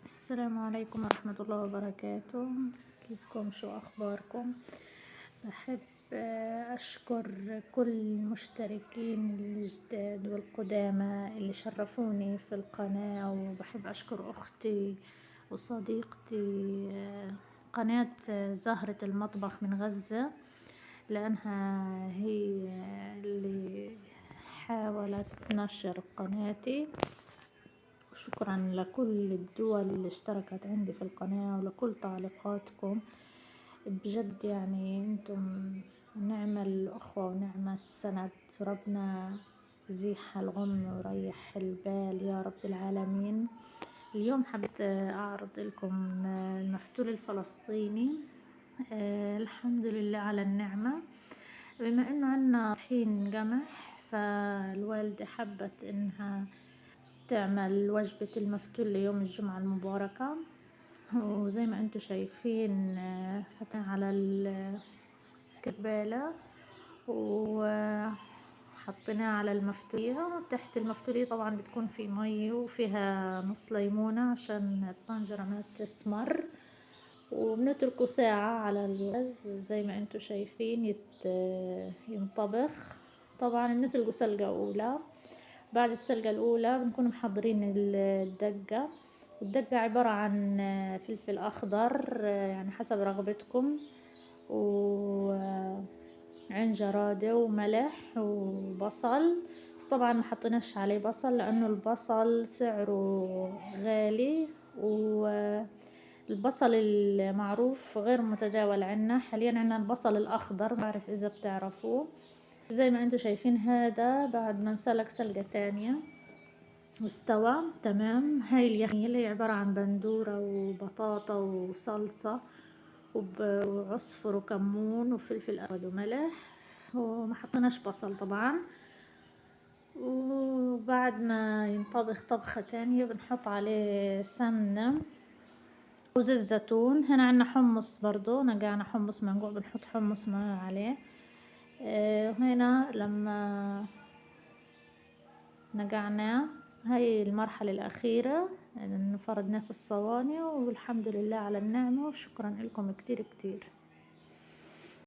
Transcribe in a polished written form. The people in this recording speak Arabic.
السلام عليكم ورحمة الله وبركاته. كيفكم؟ شو أخباركم؟ بحب أشكر كل المشتركين الجداد والقدامى اللي شرفوني في القناة، وبحب أشكر أختي وصديقتي قناة زهرة المطبخ من غزة، لأنها هي اللي حاولت نشر قناتي. شكرا لكل الدول اللي اشتركت عندي في القناة ولكل تعليقاتكم، بجد يعني انتم نعم الأخوة ونعم السند. ربنا يزيح الغم ويريح البال يا رب العالمين. اليوم حبيت أعرض لكم المفتول الفلسطيني. الحمد لله على النعمة. بما انه عنا طحين قمح، فالوالدة حبت انها تعمل وجبة المفتول ليوم الجمعة المباركة، وزي ما انتم شايفين فتحنا على الكبالة وحطيناه على المفتولية. تحت المفتولية طبعا بتكون في مي وفيها نص ليمونة عشان الطنجرة ما تسمر، وبنتركه ساعة على الغاز زي ما انتم شايفين ينطبخ. طبعا بنسلقه سلقة أولى. بعد السلقة الأولى بنكون محضرين الدقة. الدقة عبارة عن فلفل أخضر يعني حسب رغبتكم، وعين جرادة وملح وبصل. بس طبعا ما حطيناش عليه بصل لأنه البصل سعره غالي، والبصل المعروف غير متداول عنا حاليا. عنا البصل الأخضر، ما بعرف إذا بتعرفوه. زي ما انتم شايفين هذا بعد ما انسلق سلقة تانية واستوى تمام. هاي اليخنية اللي هي عبارة عن بندورة وبطاطا وصلصة وعصفر وكمون وفلفل أسود وملح، وما حطيناش بصل طبعا. وبعد ما ينطبخ طبخة تانية بنحط عليه سمنة وزيت زيتون. هنا عنا حمص برضو، نقعنا حمص منقوع، بنحط حمص عليه. وهنا لما نقعناه، هاي المرحلة الأخيرة إن فردناه في الصواني، والحمد لله على النعمة، وشكرا لكم كتير كتير.